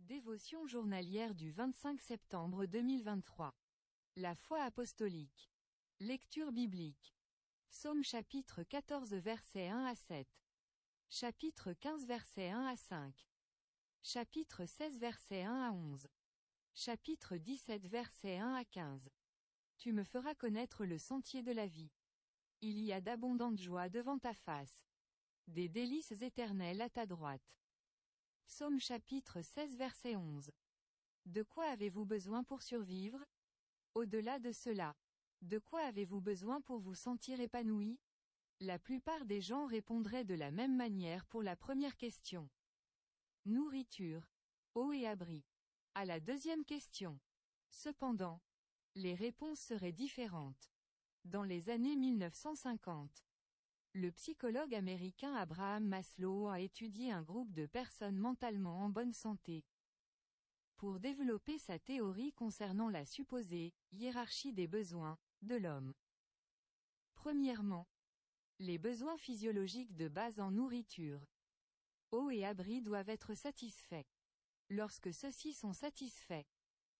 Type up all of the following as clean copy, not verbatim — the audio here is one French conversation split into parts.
Dévotion journalière du 25 septembre 2023. La foi apostolique. Lecture biblique. Psaume chapitre 14 versets 1 à 7. Chapitre 15 versets 1 à 5. Chapitre 16 versets 1 à 11. Chapitre 17 versets 1 à 15. Tu me feras connaître le sentier de la vie. Il y a d'abondantes joies devant ta face. Des délices éternelles à ta droite. Psaume chapitre 16 verset 11. De quoi avez-vous besoin pour survivre? Au-delà de cela, de quoi avez-vous besoin pour vous sentir épanoui? La plupart des gens répondraient de la même manière pour la première question. Nourriture, eau et abri. À la deuxième question. Cependant, les réponses seraient différentes. Dans les années 1950, le psychologue américain Abraham Maslow a étudié un groupe de personnes mentalement en bonne santé pour développer sa théorie concernant la supposée hiérarchie des besoins de l'homme. Premièrement, les besoins physiologiques de base en nourriture, eau et abri doivent être satisfaits. Lorsque ceux-ci sont satisfaits,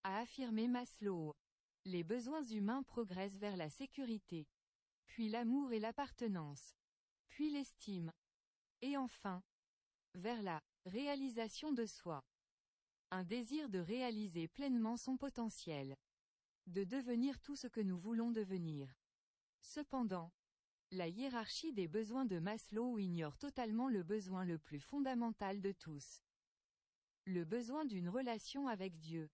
a affirmé Maslow, les besoins humains progressent vers la sécurité, puis l'amour et l'appartenance, puis l'estime, et enfin, vers la réalisation de soi. Un désir de réaliser pleinement son potentiel. De devenir tout ce que nous voulons devenir. Cependant, la hiérarchie des besoins de Maslow ignore totalement le besoin le plus fondamental de tous. Le besoin d'une relation avec Dieu.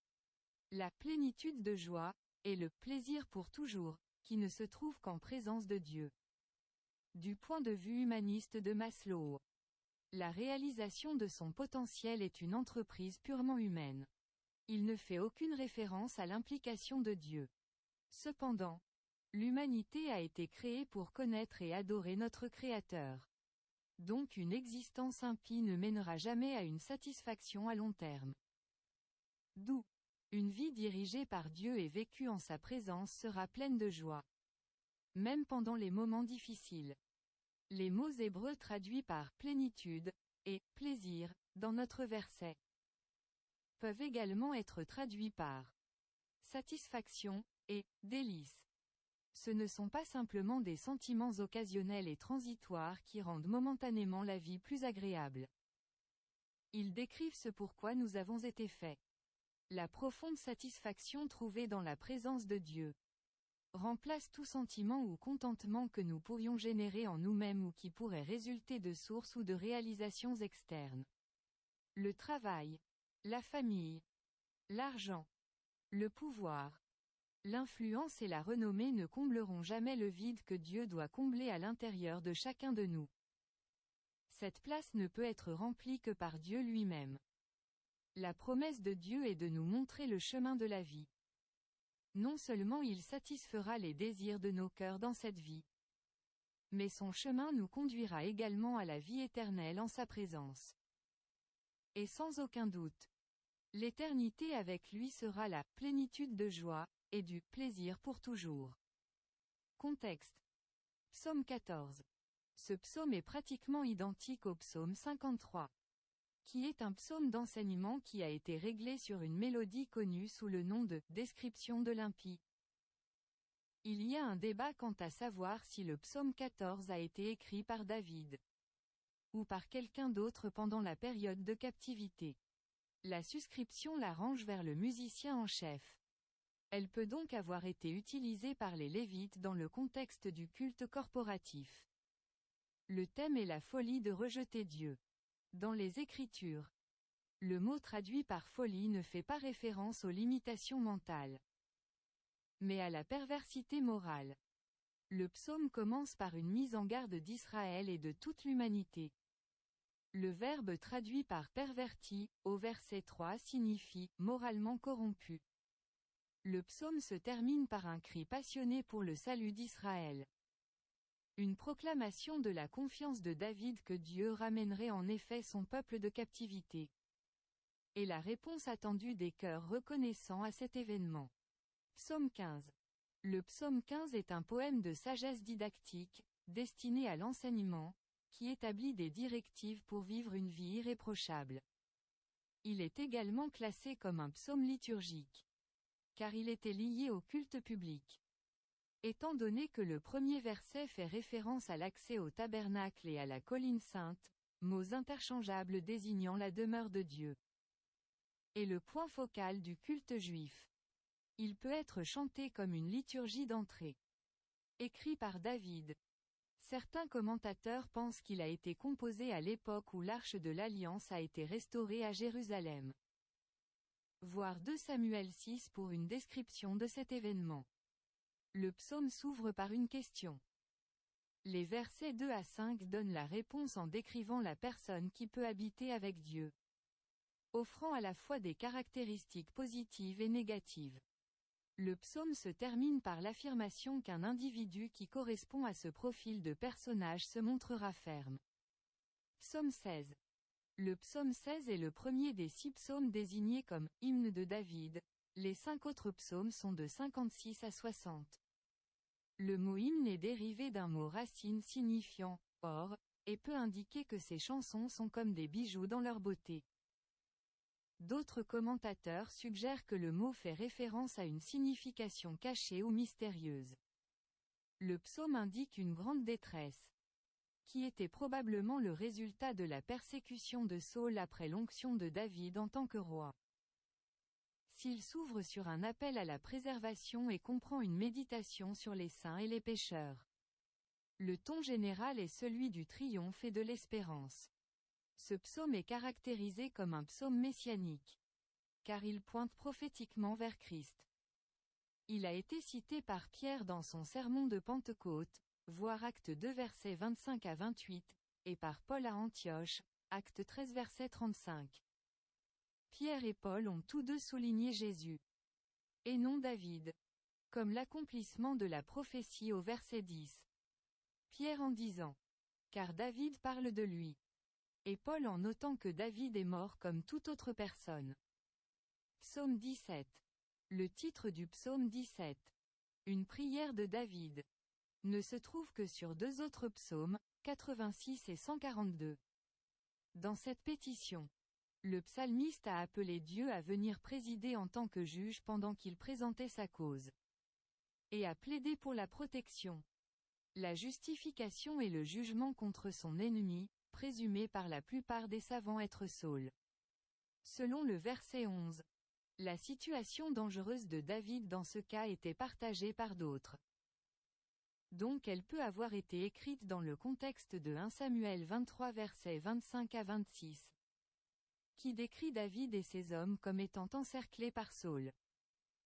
La plénitude de joie, et le plaisir pour toujours, qui ne se trouve qu'en présence de Dieu. Du point de vue humaniste de Maslow, la réalisation de son potentiel est une entreprise purement humaine. Il ne fait aucune référence à l'implication de Dieu. Cependant, l'humanité a été créée pour connaître et adorer notre Créateur. Donc une existence impie ne mènera jamais à une satisfaction à long terme. D'où, une vie dirigée par Dieu et vécue en sa présence sera pleine de joie. Même pendant les moments difficiles. Les mots hébreux traduits par plénitude et plaisir dans notre verset peuvent également être traduits par satisfaction et délice. Ce ne sont pas simplement des sentiments occasionnels et transitoires qui rendent momentanément la vie plus agréable. Ils décrivent ce pourquoi nous avons été faits. La profonde satisfaction trouvée dans la présence de Dieu remplace tout sentiment ou contentement que nous pourrions générer en nous-mêmes ou qui pourrait résulter de sources ou de réalisations externes. Le travail, la famille, l'argent, le pouvoir, l'influence et la renommée ne combleront jamais le vide que Dieu doit combler à l'intérieur de chacun de nous. Cette place ne peut être remplie que par Dieu lui-même. La promesse de Dieu est de nous montrer le chemin de la vie. Non seulement il satisfera les désirs de nos cœurs dans cette vie, mais son chemin nous conduira également à la vie éternelle en sa présence. Et sans aucun doute, l'éternité avec lui sera la plénitude de joie, et du plaisir pour toujours. Contexte. Psaume 14. Ce psaume est pratiquement identique au psaume 53. Qui est un psaume d'enseignement qui a été réglé sur une mélodie connue sous le nom de « Description de l'impie ». Il y a un débat quant à savoir si le psaume 14 a été écrit par David ou par quelqu'un d'autre pendant la période de captivité. La suscription la range vers le musicien en chef. Elle peut donc avoir été utilisée par les Lévites dans le contexte du culte corporatif. Le thème est la folie de rejeter Dieu. Dans les Écritures, le mot traduit par folie ne fait pas référence aux limitations mentales, mais à la perversité morale. Le psaume commence par une mise en garde d'Israël et de toute l'humanité. Le verbe traduit par perverti, au verset 3 signifie moralement corrompu. Le psaume se termine par un cri passionné pour le salut d'Israël. Une proclamation de la confiance de David que Dieu ramènerait en effet son peuple de captivité. Et la réponse attendue des cœurs reconnaissants à cet événement. Psaume 15. Le psaume 15 est un poème de sagesse didactique, destiné à l'enseignement, qui établit des directives pour vivre une vie irréprochable. Il est également classé comme un psaume liturgique, car il était lié au culte public. Étant donné que le premier verset fait référence à l'accès au tabernacle et à la colline sainte, mots interchangeables désignant la demeure de Dieu, est le point focal du culte juif. Il peut être chanté comme une liturgie d'entrée. Écrit par David. Certains commentateurs pensent qu'il a été composé à l'époque où l'Arche de l'Alliance a été restaurée à Jérusalem. Voir 2 Samuel 6 pour une description de cet événement. Le psaume s'ouvre par une question. Les versets 2 à 5 donnent la réponse en décrivant la personne qui peut habiter avec Dieu, offrant à la fois des caractéristiques positives et négatives. Le psaume se termine par l'affirmation qu'un individu qui correspond à ce profil de personnage se montrera ferme. Psaume 16. Le psaume 16 est le premier des 6 psaumes désignés comme « hymne de David », les 5 autres psaumes sont de 56 à 60. Le mot hymne est dérivé d'un mot racine signifiant « or », et peut indiquer que ces chansons sont comme des bijoux dans leur beauté. D'autres commentateurs suggèrent que le mot fait référence à une signification cachée ou mystérieuse. Le psaume indique une grande détresse, qui était probablement le résultat de la persécution de Saül après l'onction de David en tant que roi. S'il s'ouvre sur un appel à la préservation et comprend une méditation sur les saints et les pécheurs. Le ton général est celui du triomphe et de l'espérance. Ce psaume est caractérisé comme un psaume messianique, car il pointe prophétiquement vers Christ. Il a été cité par Pierre dans son sermon de Pentecôte, voir Acte 2 versets 25 à 28, et par Paul à Antioche, Acte 13 verset 35. Pierre et Paul ont tous deux souligné Jésus, et non David, comme l'accomplissement de la prophétie au verset 10. Pierre en disant « Car David parle de lui », et Paul en notant que David est mort comme toute autre personne. Psaume 17. Le titre du psaume 17, une prière de David, ne se trouve que sur 2 autres psaumes, 86 et 142. Dans cette pétition, le psalmiste a appelé Dieu à venir présider en tant que juge pendant qu'il présentait sa cause, et a plaidé pour la protection, la justification et le jugement contre son ennemi, présumé par la plupart des savants être Saül. Selon le verset 11, la situation dangereuse de David dans ce cas était partagée par d'autres. Donc elle peut avoir été écrite dans le contexte de 1 Samuel 23 versets 25 à 26, qui décrit David et ses hommes comme étant encerclés par Saül.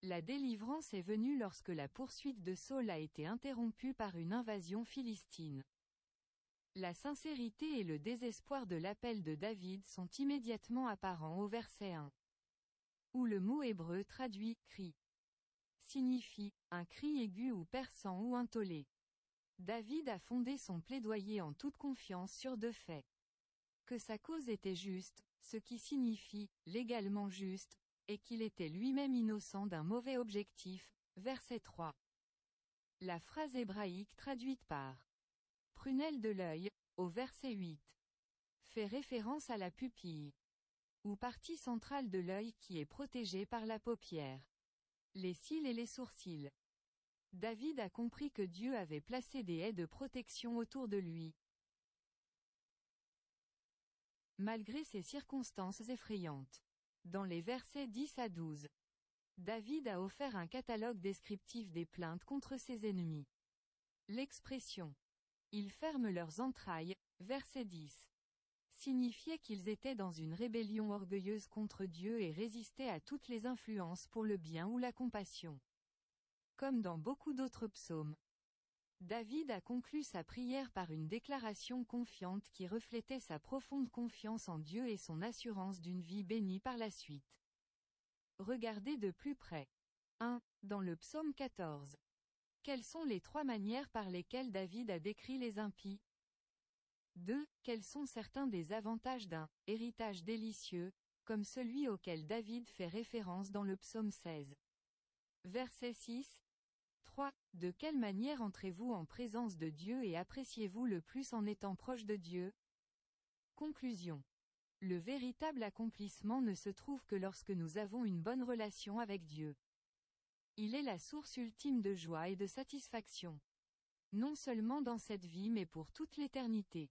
La délivrance est venue lorsque la poursuite de Saül a été interrompue par une invasion philistine. La sincérité et le désespoir de l'appel de David sont immédiatement apparents au verset 1. Où le mot hébreu traduit « cri » signifie « un cri aigu ou perçant ou un tollé ». David a fondé son plaidoyer en toute confiance sur 2 faits. Que sa cause était juste, ce qui signifie « légalement juste », et qu'il était lui-même innocent d'un mauvais objectif, verset 3. La phrase hébraïque traduite par prunelle de l'œil, au verset 8, fait référence à la pupille, ou partie centrale de l'œil qui est protégée par la paupière, les cils et les sourcils. David a compris que Dieu avait placé des haies de protection autour de lui. Malgré ces circonstances effrayantes. Dans les versets 10 à 12, David a offert un catalogue descriptif des plaintes contre ses ennemis. L'expression « ils ferment leurs entrailles », verset 10, signifiait qu'ils étaient dans une rébellion orgueilleuse contre Dieu et résistaient à toutes les influences pour le bien ou la compassion. Comme dans beaucoup d'autres psaumes, David a conclu sa prière par une déclaration confiante qui reflétait sa profonde confiance en Dieu et son assurance d'une vie bénie par la suite. Regardez de plus près. 1. Dans le psaume 14. Quelles sont les 3 manières par lesquelles David a décrit les impies? 2. Quels sont certains des avantages d'un « héritage délicieux », comme celui auquel David fait référence dans le psaume 16. Verset 6. 3. De quelle manière entrez-vous en présence de Dieu et appréciez-vous le plus en étant proche de Dieu? Conclusion. Le véritable accomplissement ne se trouve que lorsque nous avons une bonne relation avec Dieu. Il est la source ultime de joie et de satisfaction. Non seulement dans cette vie mais pour toute l'éternité.